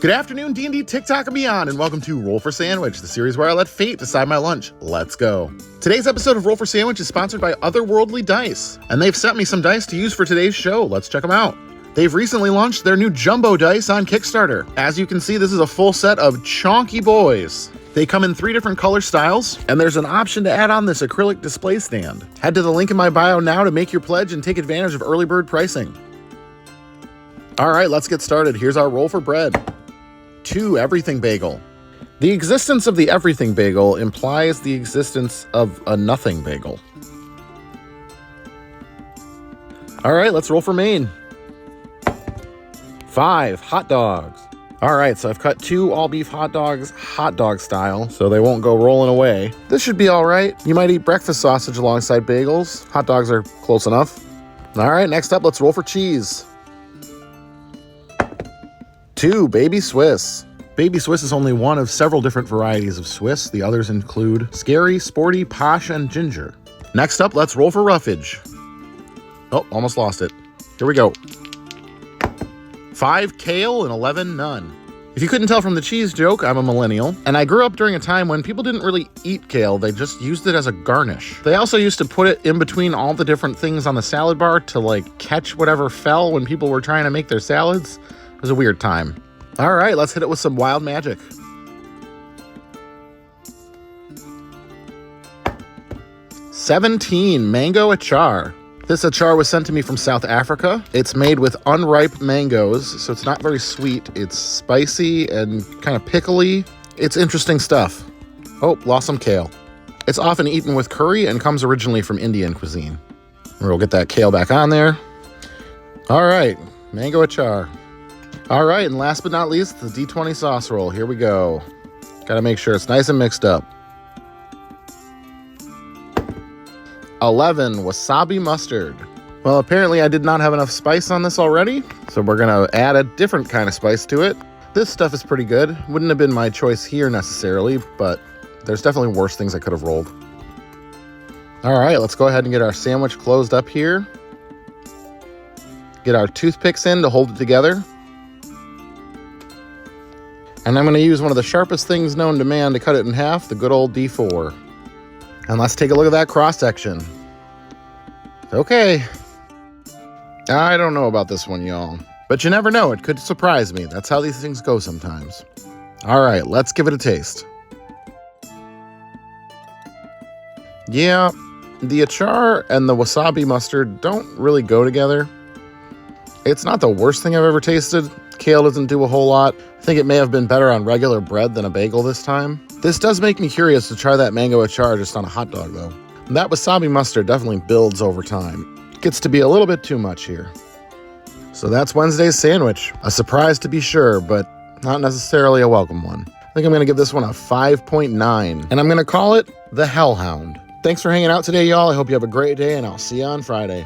Good afternoon, D&D, TikTok, and beyond, and welcome to Roll for Sandwich, the series where I let fate decide my lunch. Let's go. Today's episode of Roll for Sandwich is sponsored by Otherworldly Dice, and they've sent me some dice to use for today's show. Let's check them out. They've recently launched their new Jumbo dice on Kickstarter. As you can see, this is a full set of chonky boys. They come in 3 different color styles, and there's an option to add on this acrylic display stand. Head to the link in my bio now to make your pledge and take advantage of early bird pricing. All right, let's get started. Here's our roll for bread. 2, Everything Bagel. The existence of the Everything Bagel implies the existence of a Nothing Bagel. All right, let's roll for main. 5, Hot Dogs. All right, so I've cut 2 all-beef hot dogs, hot dog style, so they won't go rolling away. This should be all right. You might eat breakfast sausage alongside bagels. Hot dogs are close enough. All right, next up, let's roll for cheese. 2, Baby Swiss. Baby Swiss is only one of several different varieties of Swiss. The others include scary, sporty, posh, and ginger. Next up, let's roll for roughage. Oh, almost lost it. Here we go. 5, Kale, and 11, None. If you couldn't tell from the cheese joke, I'm a millennial, and I grew up during a time when people didn't really eat kale, they just used it as a garnish. They also used to put it in between all the different things on the salad bar to catch whatever fell when people were trying to make their salads. It was a weird time. All right, let's hit it with some wild magic. 17, Mango Achar. This achar was sent to me from South Africa. It's made with unripe mangoes, so it's not very sweet. It's spicy and kind of pickly. It's interesting stuff. Oh, lost some kale. It's often eaten with curry and comes originally from Indian cuisine. We'll get that kale back on there. All right, mango achar. All right, and last but not least, the D20 sauce roll. Here we go. Gotta make sure it's nice and mixed up. 11, Wasabi Mustard. Well, apparently I did not have enough spice on this already, so we're gonna add a different kind of spice to it. This stuff is pretty good. Wouldn't have been my choice here necessarily, but there's definitely worse things I could have rolled. All right, let's go ahead and get our sandwich closed up here. Get our toothpicks in to hold it together. And I'm going to use one of the sharpest things known to man to cut it in half, the good old D4. And let's take a look at that cross-section. Okay. I don't know about this one, y'all. But you never know, it could surprise me. That's how these things go sometimes. All right, let's give it a taste. Yeah, the achar and the wasabi mustard don't really go together. It's not the worst thing I've ever tasted. Kale doesn't do a whole lot. I think it may have been better on regular bread than a bagel this time. This does make me curious to try that mango achar just on a hot dog, though. That wasabi mustard definitely builds over time. It gets to be a little bit too much here. So that's Wednesday's sandwich. A surprise to be sure, but not necessarily a welcome one. I think I'm going to give this one a 5.9, and I'm going to call it the Hellhound. Thanks for hanging out today, y'all. I hope you have a great day, and I'll see you on Friday.